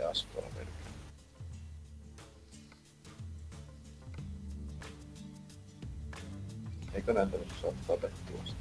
Jasper. Eikö näitä nyt saa tapettua sitä?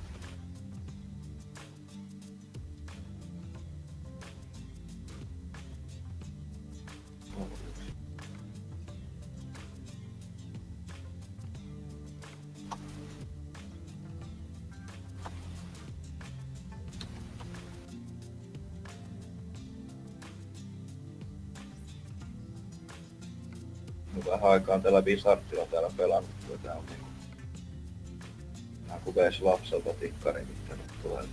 Vähän aikaan täällä Wizardilla täällä pelannut, kun tää on niinku... Nää kun veis lapselta tikkari, mitkä nyt tulee.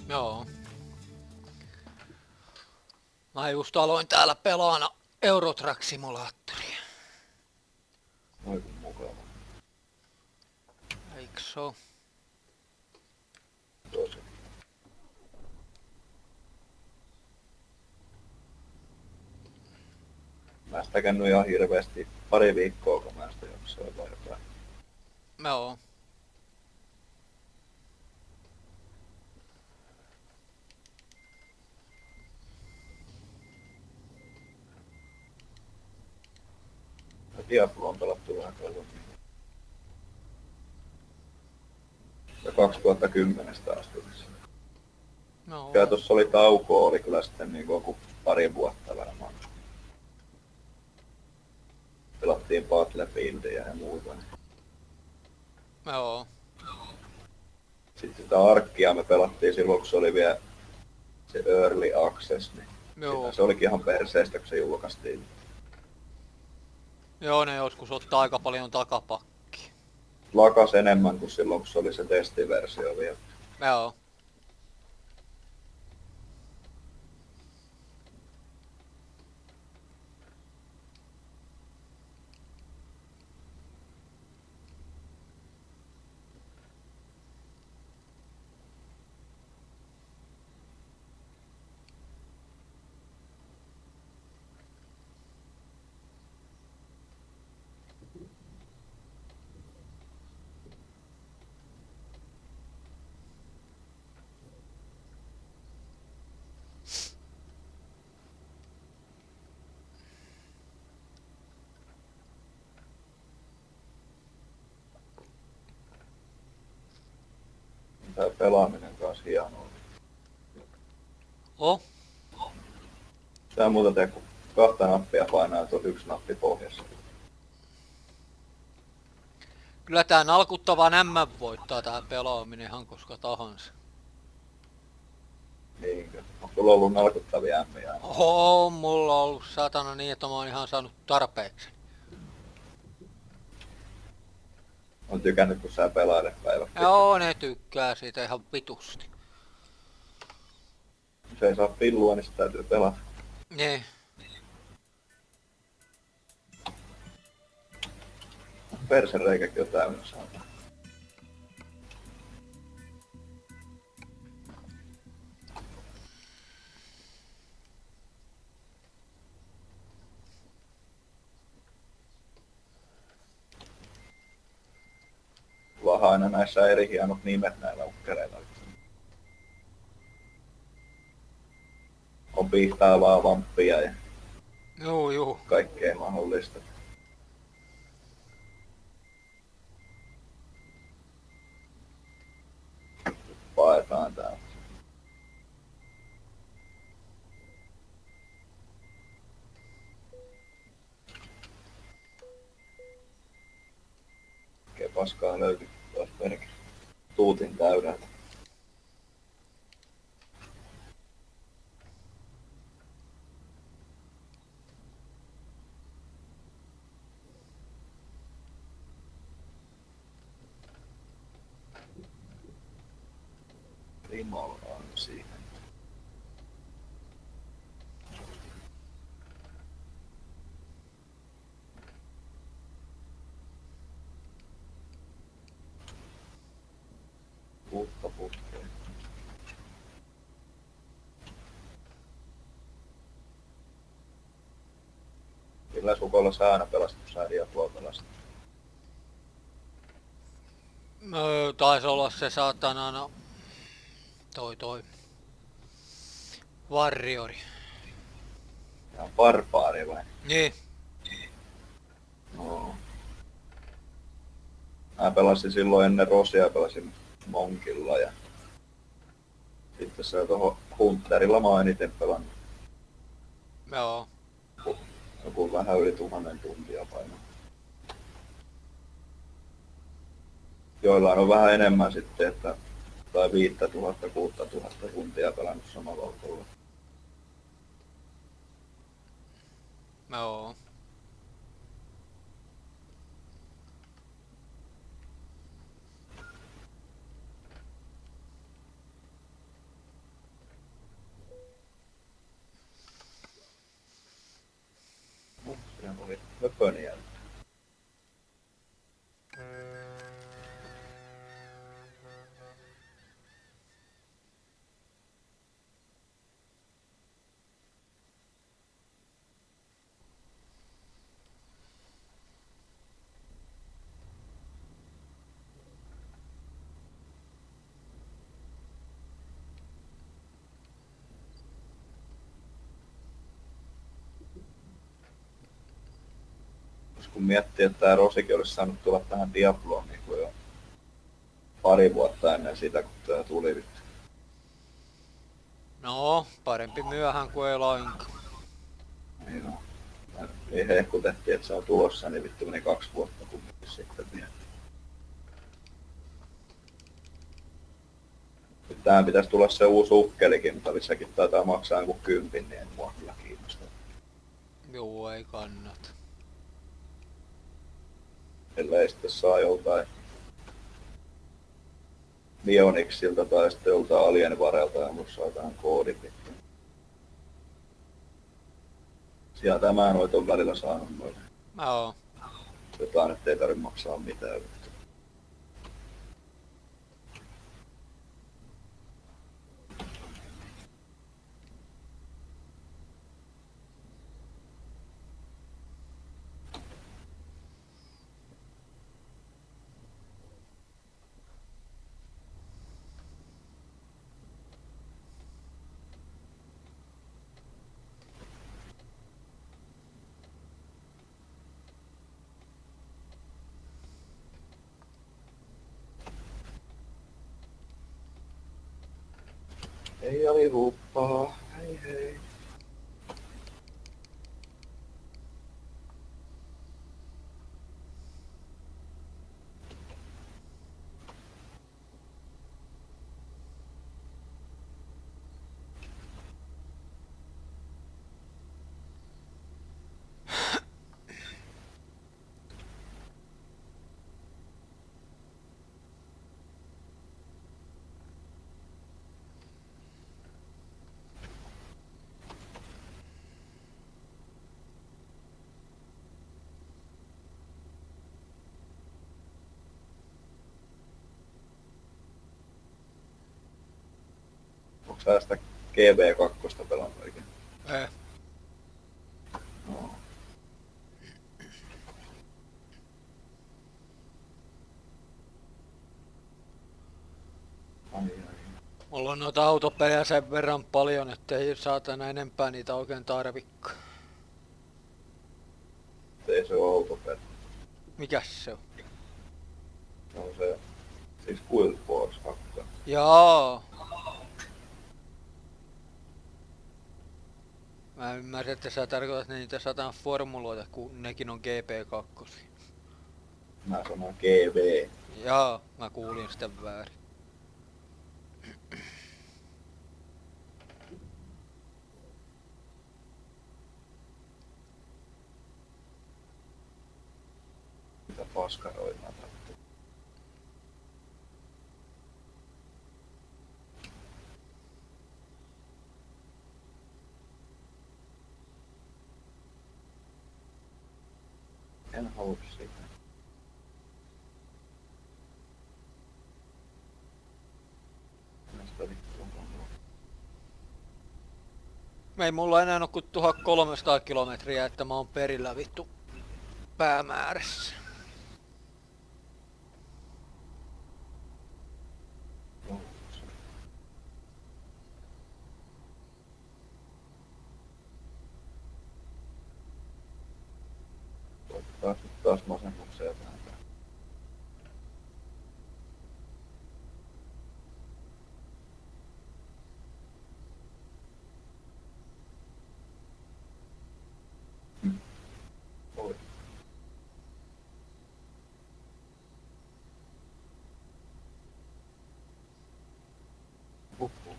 Joo. Mä just aloin täällä pelaana Eurotrack Simulatoria. Oi kun mukava. Eiks oo? Tosi. Mä sitä käynyt ihan hirveesti pari viikkoa, kun mä sitä jossain vai jotain. Joo. Diablo on pelattu vähän kauan. Ja 2010 taas tulisi. Joo. Kyllä tossa oli taukoa, oli kyllä sitten niinku joku pari vuotta varmaan. Pelattiin Battlefieldia ja muuta. Joo. Sitten sitä Arkkia me pelattiin silloin, kun se oli vielä se Early Access, niin Joo. se olikin ihan perseestä, kun se julkaistiin. Joo, ne joskus ottaa aika paljon takapakki. Lakas enemmän kuin silloin, kun se oli se testiversio vielä. Joo. Tää pelaaminen kanssa hienoa. Oh. Tää muuta tee, kun kahta nappia painaa, että on yksi nappi pohjassa. Kyllä tää nalkuttavan M voittaa tää pelaaminen ihan koska tahansa. Niinkö? On sulla ollut nalkuttavia ämmiä? On mulla ollut satana niin, että mä oon ihan saanut tarpeeksi. On tykännyt, kun sä pelailet päivät. Joo, ne tykkää siitä ihan vitusti. Jos ei saa pillua, niin sitä täytyy pelata. Niin. Persereikäkin on täynnä saatana. Mulla on aina näissä eri hienot nimet näillä ukkereilla. On pihtaavaa vamppia ja Joo. kaikkea mahdollista. Paetaan täällä. Oikein paskaa löytyy taas perkele. Tuutin täydeltä. Rimol on siihen. Uutta putkea. Millä sukolla sä aina pelasit, kun sä Diabloa pelasit? Taisi olla se saatana toi Warriori. Tää on barbaari vai? Niin. No. Mä pelasin silloin ennen Rosia, pelasin Monkilla ja sitten se tuohon Hunterilla mä oon eniten pelannut. Joo. Joku vähän yli 1000 tuntia painaa. Joillain on vähän enemmän sitten, että tai 5000, 6000 tuntia pelannut samalla autolla. Joo. Siinä oli höpöniä. Kun miettii, että tämä Rosikin olisi saanut tulla tähän Diabloon niin kuin jo pari vuotta ennen sitä, kun tämä tuli. No, parempi myöhään kuin ei lainkaan. Niin on. Niin hehkutettiin, että se on tulossa, niin vittu meni 2 vuotta kumminkin sitten vielä. Nyt tähän pitäisi tulla se uusi ukkelikin, mutta sekin taitaa maksaa joku 10, niin en mua kyllä kiinnosta. Joo, ei kannata. Ellei sitten saa joltain Mionixilta tai sitten joltain Alienvarelta ja musta saa tähän koodin. Sieltä mä noita on välillä saanut noita. Joo. Jotain, ettei tarvitse maksaa mitään. Hei Ali Huppaa, hei hei. Onko sä sitä GB2 pelannut oikein? Ei. No. Ai ai. Mulla on noita autopelejä sen verran paljon, ettei saatana enempää niitä oikein tarvikkaa. Ei se oo autopeli. Mikäs se on? Se on se, siis Guild Wars 2. Jaa. Mä ymmärrän, että sä tarkoitat niitä satan formuloita, kun nekin on GP2. Mä sanon GB. Jaa, mä kuulin sitä väärin. Mitä paskaroimaa tarvitsee. En halua sitä. Näistä vittuun on. Ei mulla enää oo kuin 1300 kilometriä, että mä oon perillä vittu päämäärässä. päässyt taas masennukseen tähän. Oi. Huhhuh.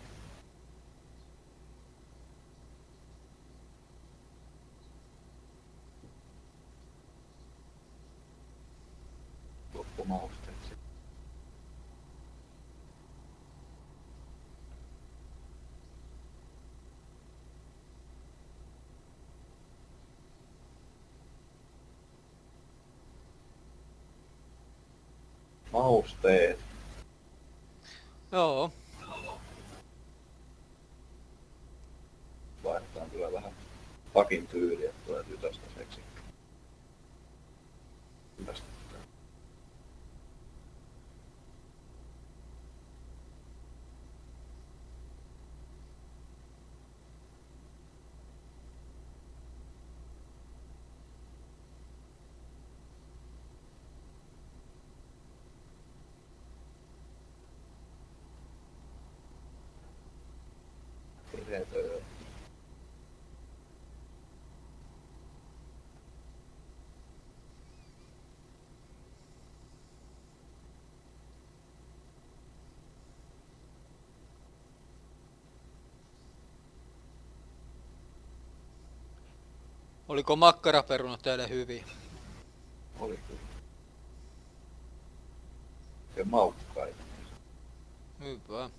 Loppumausteet sitten. Mausteet. Joo. Vaihdetaan kyllä vähän pakin tyyliä, että tulee tytöstä seksikkä. Hyvästyttää. Hirveetä. Oliko makkaraperunat teille hyviä? Oli kyllä. Ja maukkaita. Hyvä.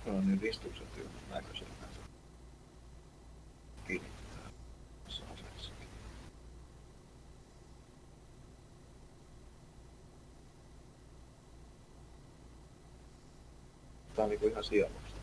Se on niin ristukset näköiset näitä. Kiinnittää. Tässä aseessakin. Tää on niinku ihan sielusta.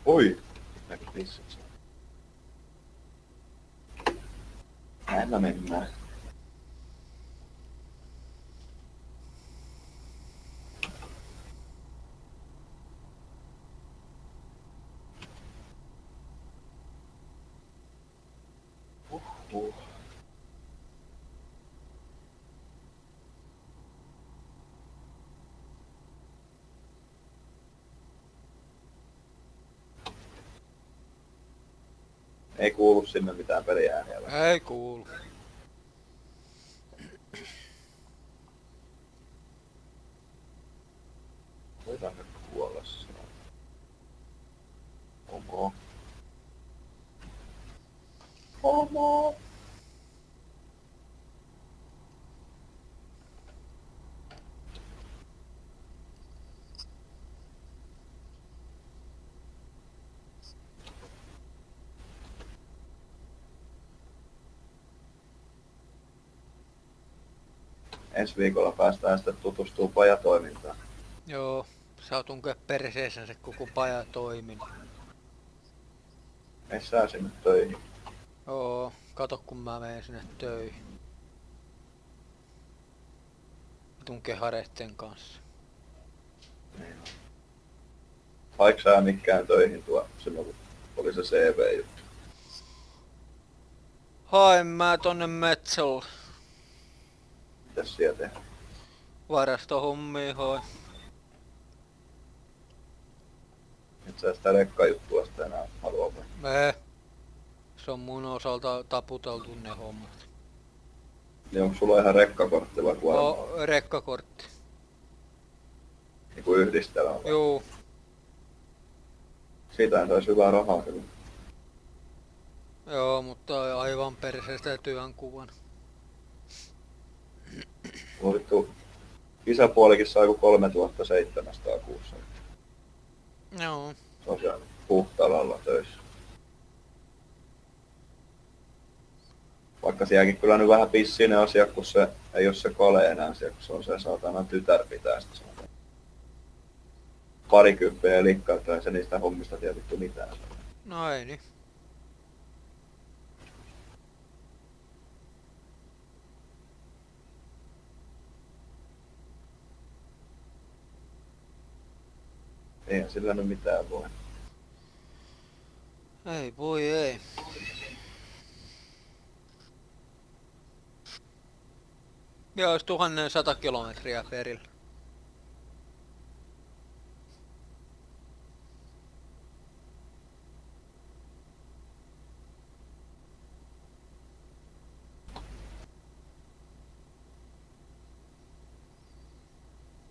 Oi! Näkyy pissit. Näillä mennään. Huhhuh. Ei kuulu sinne mitään peliääniä. Ei kuulu. Voidaan nyt kuolla siellä. Homo. Homo. Ensi viikolla päästään sitten tutustumaan pajatoimintaan. Joo. Saa tunkea perseessä se koko paja toimin. Ei sää sinne töihin. Joo. Kato kun mä menen sinne töihin. vittun kehareitten kanssa. Niin on. Haiko sä mikään töihin tuo silloin, kun oli se CV-juttu? Haen mä tonne metsälle. Mitäs siellä tehdään? Varastohommia haen. Et sä sitä rekkajuttua sitä enää halua vai? Se on mun osalta taputeltu ne hommat. Niin onko sulla ihan rekkakortti vai kuorma? Rekkakortti. Niinku yhdistelä vai? Juu. Siitähän saisi hyvää rahaa kyllä. Joo, mutta aivan perseestä työnkuvan. Mulla vittu isäpuolikin sai joku 3700 kuussa. Joo. Se on siellä puhtaalalla töissä. Vaikka sielläkin kyllä nyt vähän pissinen asia, kun se ei ole se kale enää siellä, kun se on se saatana tytär pitää sitä saatana. Parikymppiä likkaa, että ei se niistä hommista tiedä vittu mitään. No ei niin. Eihän sillä nyt mitään voi. Ei voi ei. Ja olisi 1100 kilometriä perillä.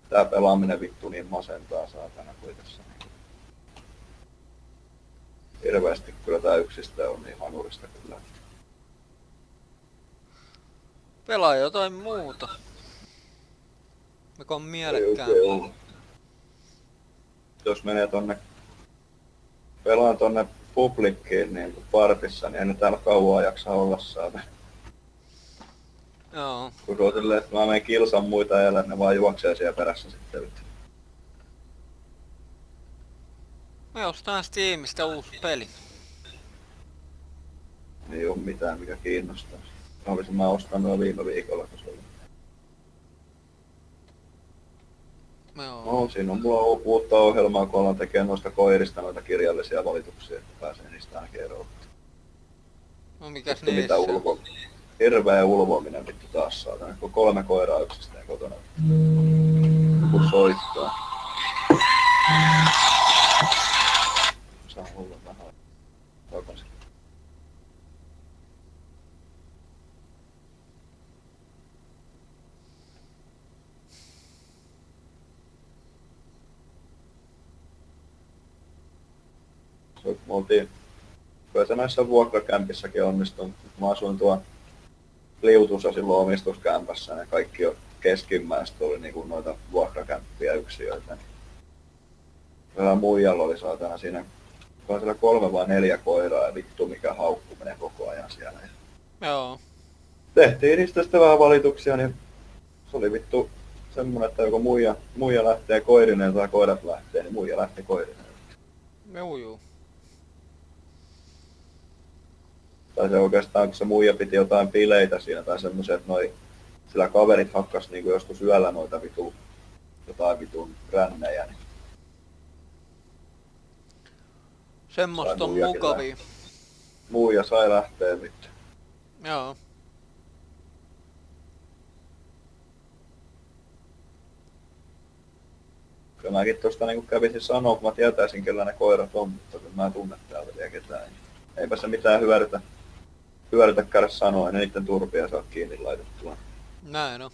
Tää pelaaminen vittu niin masentaa saatana kuin tässä. Hirveästi kyllä tää yksistä on niin hanurista kyllä. Pelaa jotain muuta. Mikä on mielekkäämpää. Ei oikein. Jos menee tonne, pelaan tonne publikkiin niin kuin partissa, niin ei ne täällä kauan jaksa olla saada. Joo. Kun se on silleen, että mä menen kilsan muita ja ne vaan juoksee siellä perässä sitten. Me ostaan Steamista uusi peli. Ei oo mitään mikä kiinnostaa. Olisin mä ostanut jo viime viikolla, kun se oli. Joo. No, siinä on mulla uutta ohjelmaa, kun ollaan tekemään noista koirista noita kirjallisia valituksia, että pääsee niistä ainakin eroon. No mikäs Vittu, mitä niissä? Hirveä ulvominen vittu taas saatana, kun 3 koiraa yksistään kotona. Joku soittaa. Saa olla vähän takaisin. Me oltiin, kyllä se näissä vuokrakämpissäkin onnistunut. Mä asuin tuo Liutussa silloin omistuskämpässä ja kaikki jo keskimmäistä oli niinku noita vuokrakämppiä yksiöitä. Vähän muijalla oli saatana siinä, kun siellä 3 vai 4 koiraa ja vittu mikä haukku menee koko ajan siellä. Joo. Tehtiin niistä sitten vähän valituksia, niin se oli vittu semmonen, että joko muija lähtee koirineen tai koirat lähtee, niin muija lähti koirineen. Juu. Tai se oikeastaan, kun se muija piti jotain bileitä siinä tai semmoisia, että sillä kaverit hakkas niinku joskus yöllä noita jotain vitun rännejä. Niin Semmosta on mukavia. Muija sai lähteä vittu. Joo. Kyllä mäkin tosta niinku kävisin sanoa, kun mä tietäisin kellä ne koirat on, mutta kun mä en tunne täältä vielä ketään. Eipä se mitään hyödytä käydä sanoa, ne niitten turpia saa kiinni laitettua. Näin on.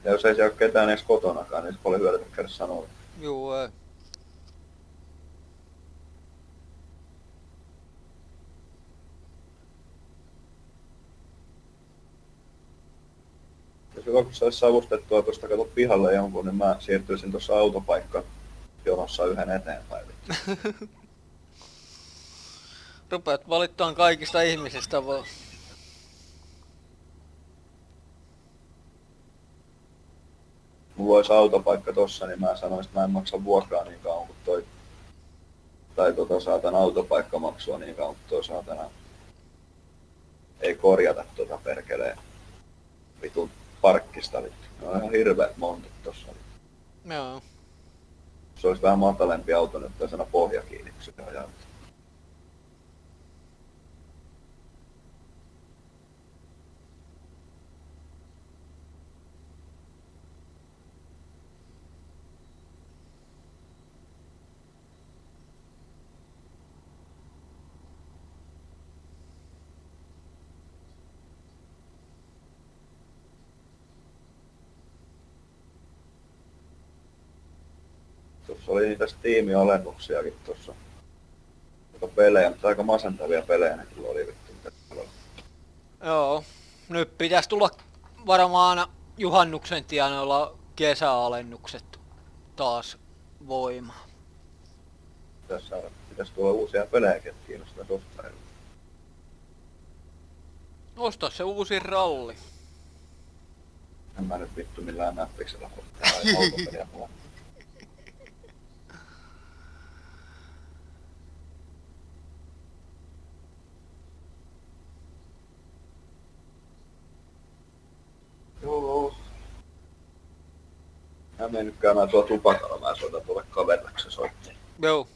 Ja jos ei siellä ole ketään edes kotonakaan, niin se paljon hyödytä käydä sanoa. Juu ei. Jos hyvä, kun saisi savustettua tuosta kato pihalle jonkun, niin mä siirtyisin tuossa autopaikkajonossa yhden eteenpäin. Rupeat valittaan kaikista ihmisistä vaan. Mulla olisi autopaikka tossa, niin mä sanoisin, että mä en maksa vuokraa niin kauan kuin toi. Tai saatana autopaikkamaksua niin kauan kuin toi saatana. Ei korjata perkeleen vitun parkkista vittu. Ne on ihan hirveet montit tossa. Joo. Se olisi vähän matalempi auto, nyt tai sana pohja kiinni, kun se ajaa. Tuossa oli niitä Steam-alennuksiakin tuossa. Pelejä, mutta aika masentavia pelejä ne kyllä oli vittu. Joo. Nyt pitäisi tulla varmaan juhannuksen tienoilla kesäalennukset taas voimaan. Pitäisi tulla uusia pelejäkin, että kiinnostaisi ostaa. Osta se uusi ralli. En mä nyt vittu millään näppiksellä ottaa autopeliä mulla. Joo. Mä menen nyt käymään tuolla tupakalla, mä soitan tuolle kaverille, kun se soittaa. Joo.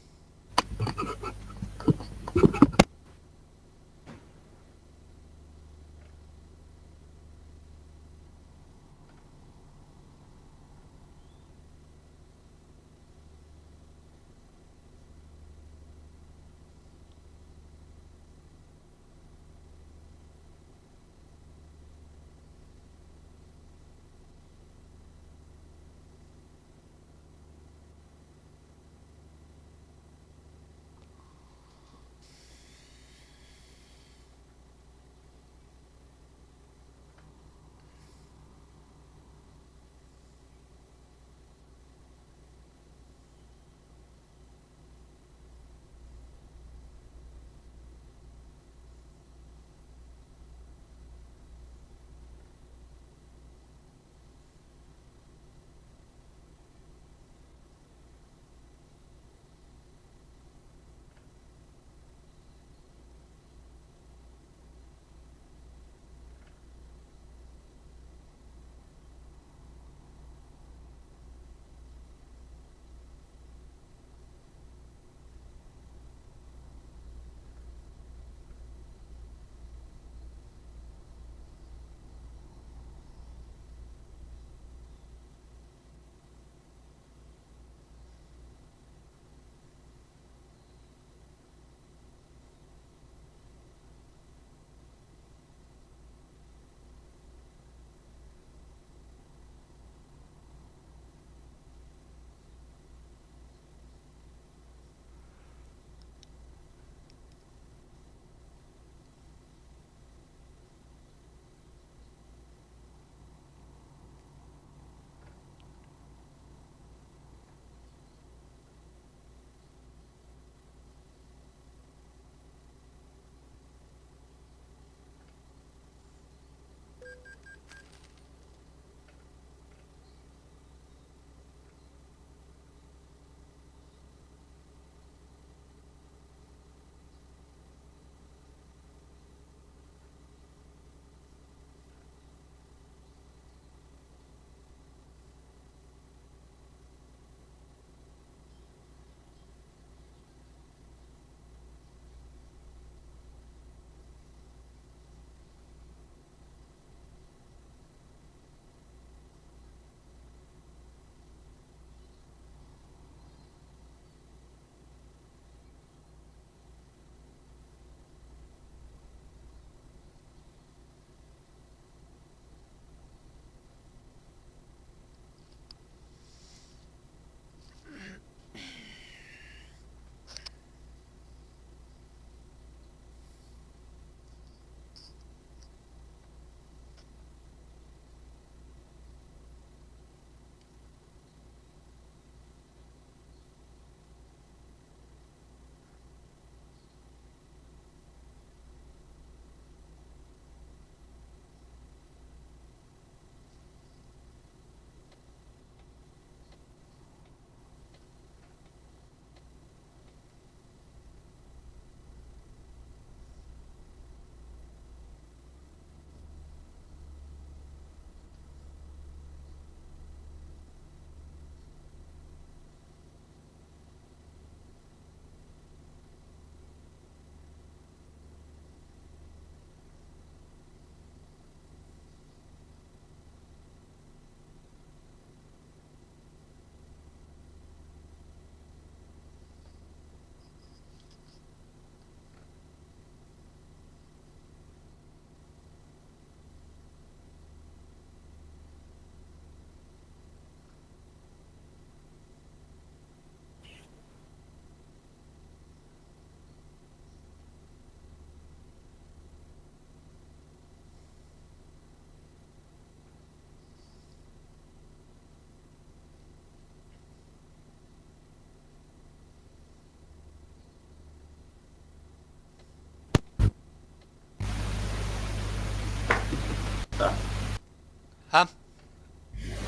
Häh?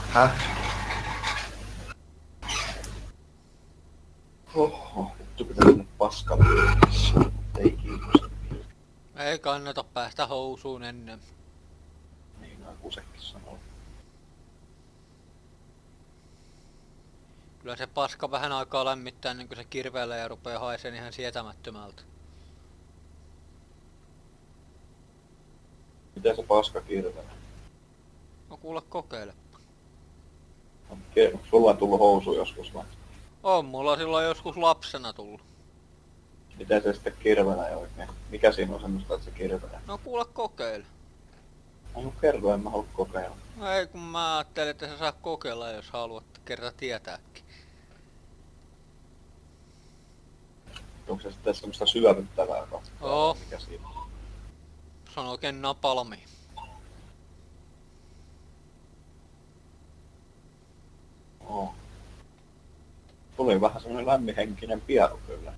Häh? Oho, vittu pitää mennä paskalle. Ei kiinnosta. Ei kannata päästä housuun ennen. Niin noin kusekin sanoo. Kyllä se paska vähän aikaa lämmittää ennen kuin se kirveellä ja rupeaa haiseen ihan sietämättömältä. Miten se paska kirvelee? No kuule kokeile. Onko sulla on tullut housu joskus vai? On mulla silloin joskus lapsena tullut. Miten se sitten kirvelee oikein? Mikä siinä on semmoista, että se kirvelee? No kuule kokeile. No kerro, en mä halua kokeilla. No ei kun mä ajattelin, että sä saa kokeilla jos haluat kerta tietääkin. Onko se sitten semmoista syövyttävää katsoa? Oo. Mikä siinä on? Se on oikein napalmi. Oo. Tuli vähän semmonen lämminhenkinen pieru kyllä.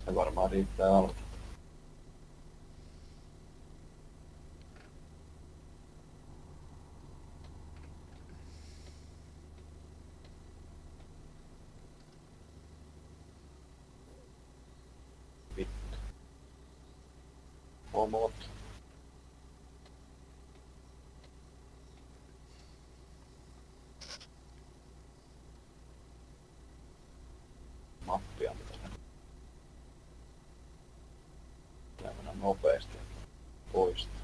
Se varmaan riittää alta. Vittu. Homot. Mappia mitä se pitää mennä nopeasti poistaa.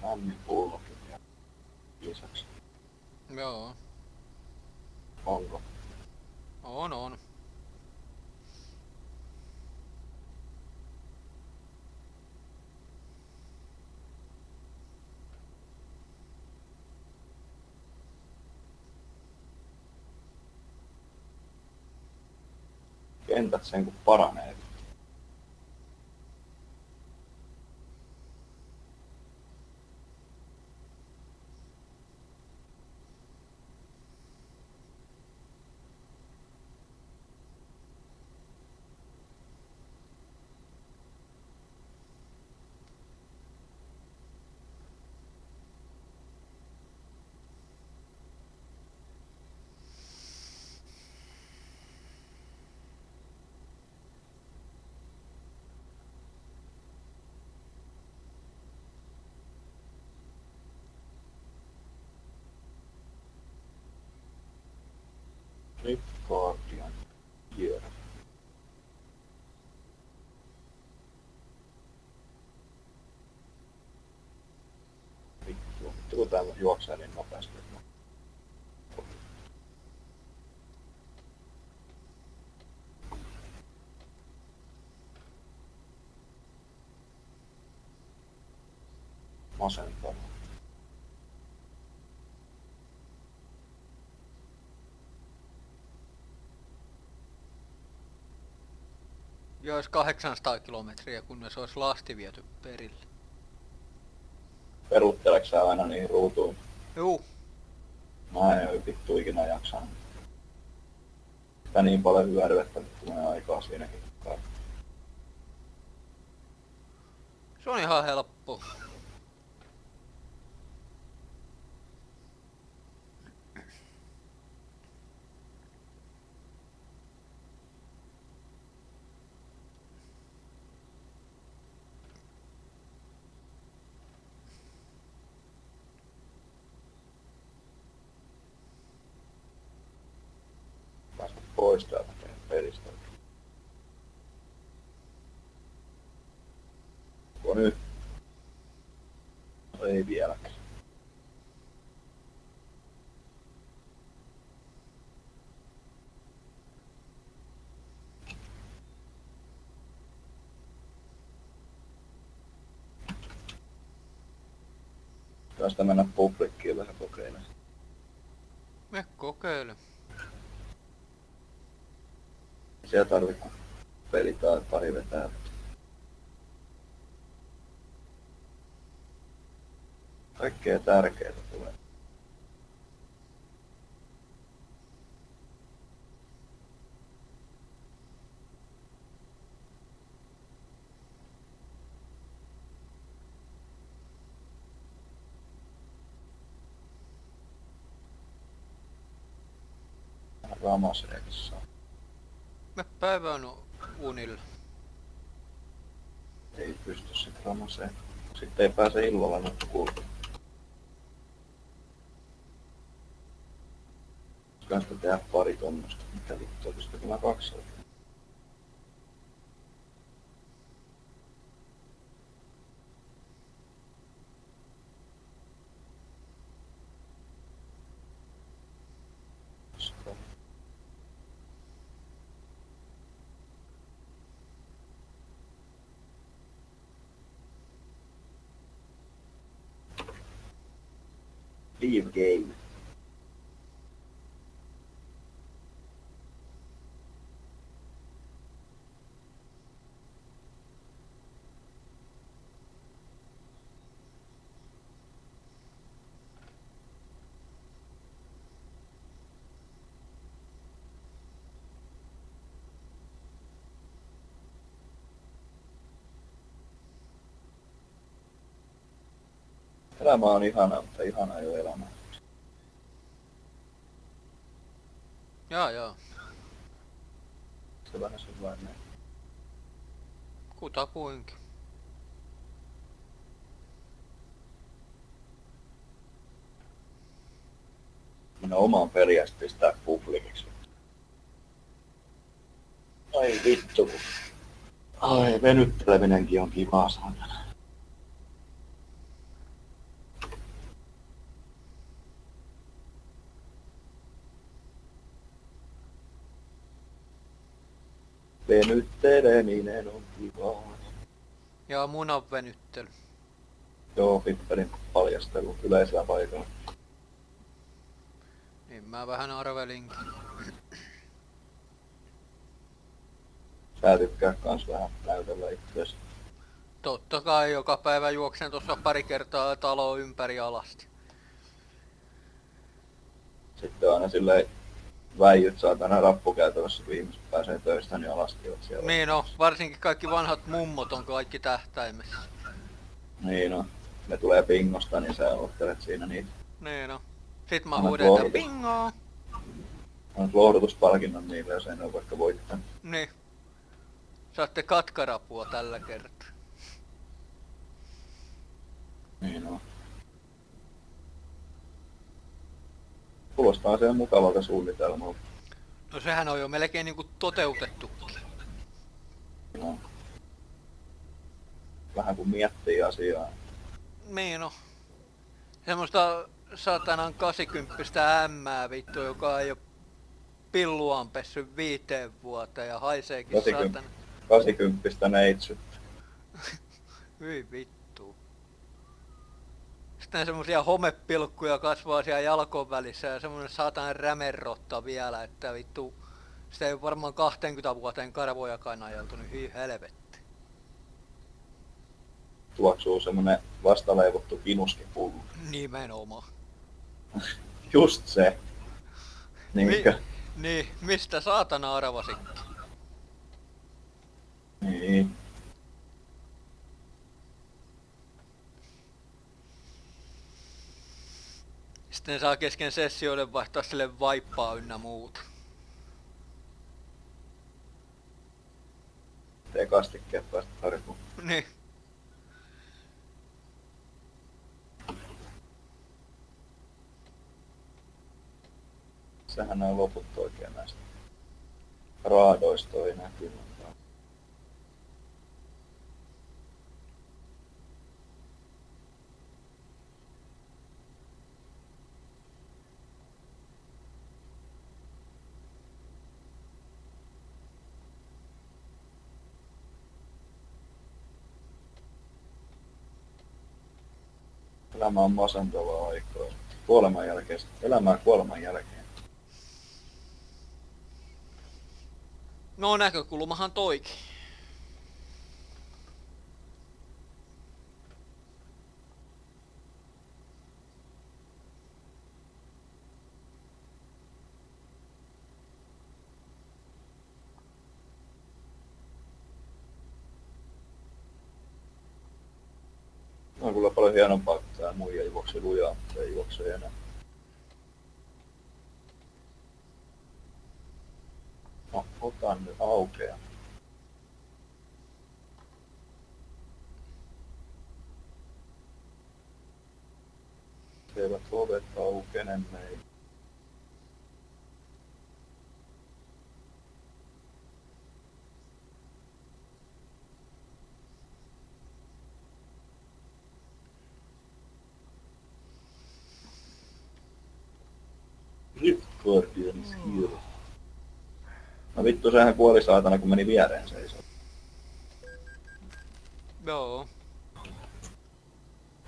Lämmin pullokin ja lisäksi. Joo. Onko? On. Kentät sen kun paranee. Ripkoardian year. Vittu, kun täällä juoksee niin nopeasti. Masentavaa. Jois 800 kilometriä, kunnes olisi lasti viety perille. Peruutteleeko sä aina niihin ruutuihin? Juu. Mä en oo vittu ikinä jaksanut. Sitä niin paljon hyödyä, että tulee aikaa siinäkin. Se on ihan helppo. pois täältä pelistä. Onko nyt? No ei vieläkään. Tästä mennä publikkiin vähän kokeilemaan. Me kokeile. Siellä tarvii kun peli tai pari vetää. Kaikkea tärkeää tulee. Ramaseekissa. Me päivän unilla. Ei pysty sit ramaseen. Sitten ei pääse illalla nukkuun. Olisikohan sitä tehdä pari tonnosta. Mitä vittua, pystyy kyllä 2 oikein. Leave game. Elämä on ihanaa, mutta ihana ei ole elämää. Jaa. Se vähän sellainen. Kutakuinkin. Minä omaan peliä sit pistää publikiksi. Ai vittu. Ai venytteleminenkin on kivaa saatana. Venytteleminen on kivaa. Ja munan venyttely. Joo, Pippelin paljastelu yleisellä paikalla. Niin mä vähän arvelinkin. Sä tykkää kans vähän näytellä itseäsi. Totta kai joka päivä juoksen tuossa pari kertaa taloa ympäri alasti. Sitten aina silleen väijyt saatana rappukäytävässä viimeistä pääsee töistä, niin alastivat siellä. Niin no, varsinkin kaikki vanhat mummot on kaikki tähtäimessä. Niin no, ne tulee pingosta, niin sä ottelet siinä niitä. Niin no. Sit mä Annat huudan, että lohdutus. bingo! Annat lohdutuspalkinnon niille, jos ei ne ole vaikka voittanut. Niin. Saatte katkarapua tällä kertaa. Niin no. Kuulostaa sen mukavalta suunnitelmalta. No sehän on jo melkein niinku toteutettukin. No. Vähän kun miettii asiaa. Niin no. Semmoista satanan 80 ämmää vittu, joka ei oo pilluaan pessy 5 vuoteen ja haiseekin 80 satana. 80 neitsyt. Hyi vittu. Sitten semmosia homepilkkuja kasvaa siellä jalkon välissä ja semmonen saatan rämerrotta vielä, että vittu sitä ei oo varmaan 20 vuoteen karvojakaan ajeltu, niin hyi helvetti. Tuoksuu semmonen vastaleivottu kinuskipullo. Nimenomaan. Just se. Niinkö? Niin, mistä saatana arvasit? Niin. Sitten saa kesken sessioille vaihtaa sille vaippaa ynnä muuta. Tee kastikkeet päästä harjoitella. Niin. Sehän on loput oikein näistä. raadoista ei näkynyt. Elämä on masentavaa aikaa. Kuoleman jälkeen, elämää kuoleman jälkeen. No näkökulmahan toikin. On kyllä paljon hienompaa, kun tää muija juoksee lujaa, mutta ei juokse enää. No, otan nyt aukeaa. Eivät ovet aukene meille. Ripguardianis Hero. No vittu, sehän kuoli saatana, kun meni viereen seisoo. Joo.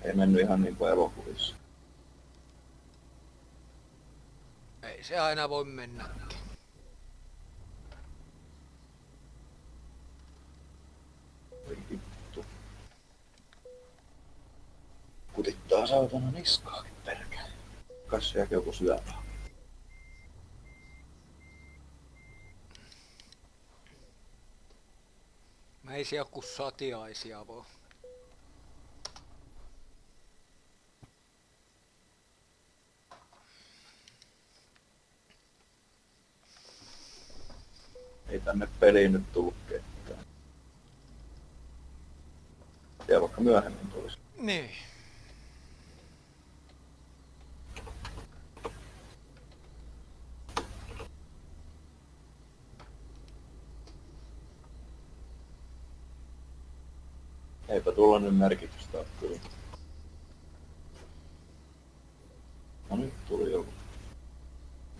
Ei mennyt ihan niin kuin elokuvissa. Ei se aina voi mennäkin. Oi vittu. Kutittaa saatana niskaakin perkele. Kas se joku syöpä. Mä ei siellä kun satiaisia voi. Ei tänne peliin nyt tullut ketään. Ja vaikka myöhemmin tulisi. Niin. Eipä tulla nyt merkitystä kyllä. No nyt tuli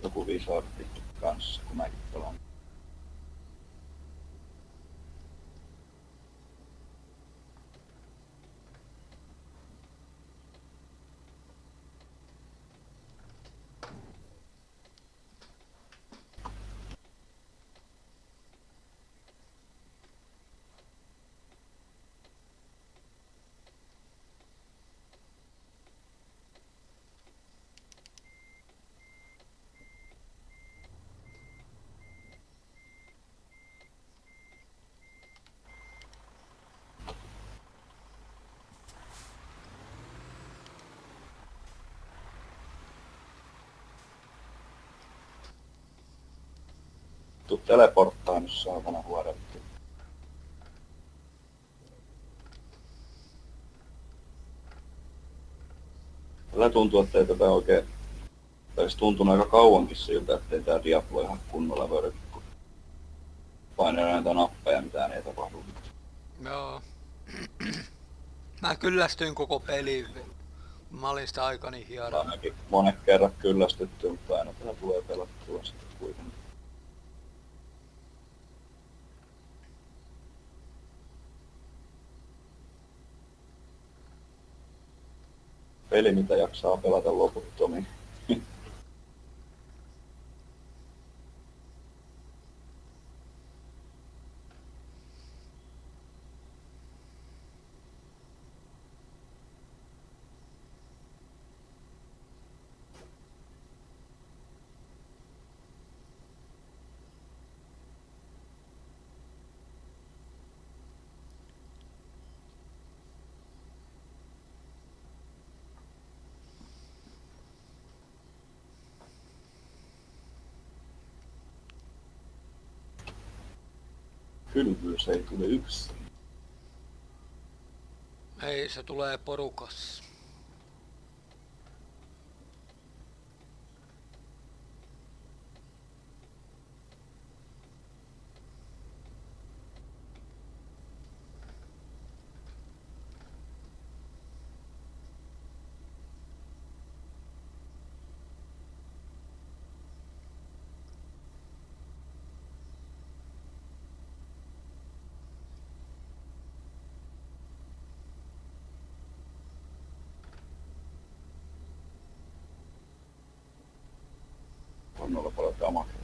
joku visortti kanssa, kun mäkin pelaan. Tuu teleporttaa nyt saatana huodeltu. Tällä tuntuu, että ei tätä oikein... Tai se tuntunut aika kauankin siltä, ettei tää Diablo ihan kunnolla vörkki, kun painaa näitä nappeja, mitään ei tapahdu. Joo. Mä kyllästyin koko peliin. Mä olin sitä aikani hieno. Ainakin monet kerrat kyllästytty, mutta aina tää tulee pelattua sitten kuitenkin. Peli, mitä jaksaa pelata loputtomiin. Kylvyys ei tule yksin. Ei, se tulee porukassa. kunnolla paljon damakea.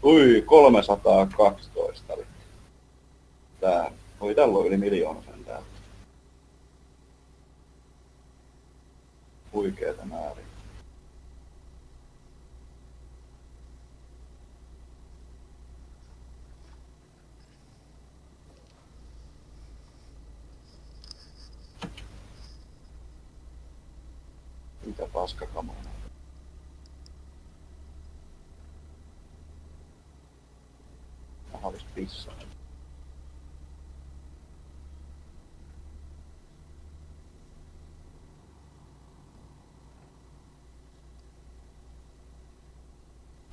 Ui, 312 oli. Tää. Oi, tällä on yli 1 000 000 sen täällä. Huikeeta määrin. Mitä paskakamaa. Mä haluais pissaa.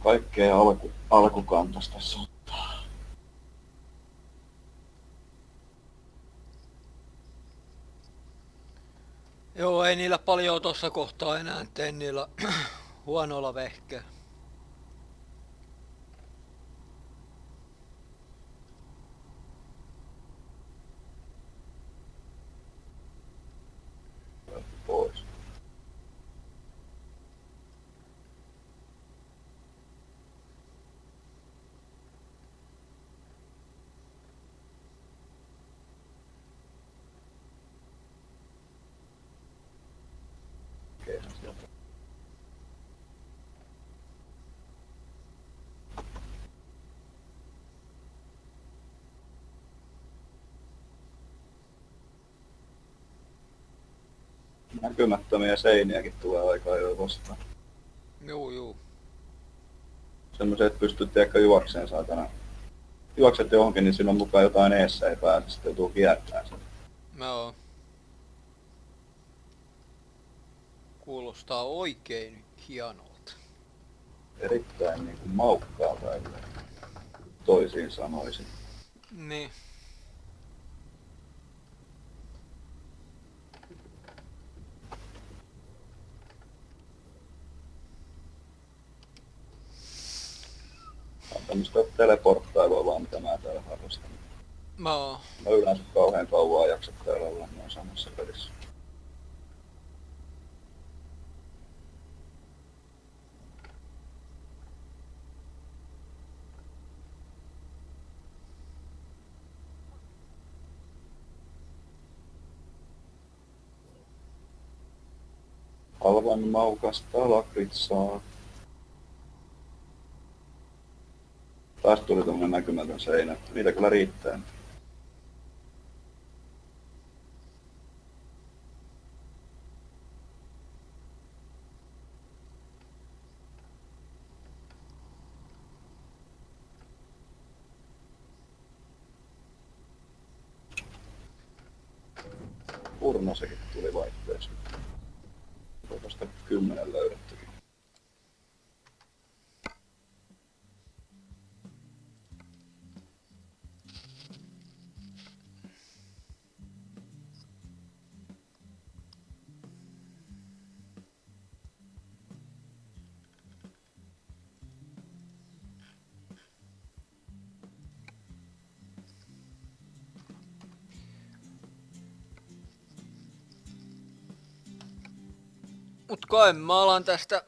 Kaikkea alkukantas tässä ottaa. Joo, ei niillä paljon tossa kohtaa enää tee niillä huonolla vehkeellä. Pois. Okei, sieltä. Näkymättömiä seiniäkin tulee aika ajoin vastaan. Juu. Semmoiset, että pystyt ehkä juokseen saatana. Juokset johonkin, niin siinä on mukaan jotain eessä, ei pääse, sitten joutuu kiertämään sen. Joo. Kuulostaa oikein hienolta. Erittäin niin kuin maukkaalta, ellei toisiin sanoisin. Niin. On tämmöistä teleporttailua vaan, mitä mä täällä harrastan. Joo. Mä yleensä kauhean kauan jaksa täällä olla noin samassa pelissä. Halvan maukasta lakritsaa. Taas tuli tommonen näkymätön seinä. Niitä kyllä riittää. Urnasekin tuli vaihteeksi. On vasta 10 löydettykin. Mut kai mä alan tästä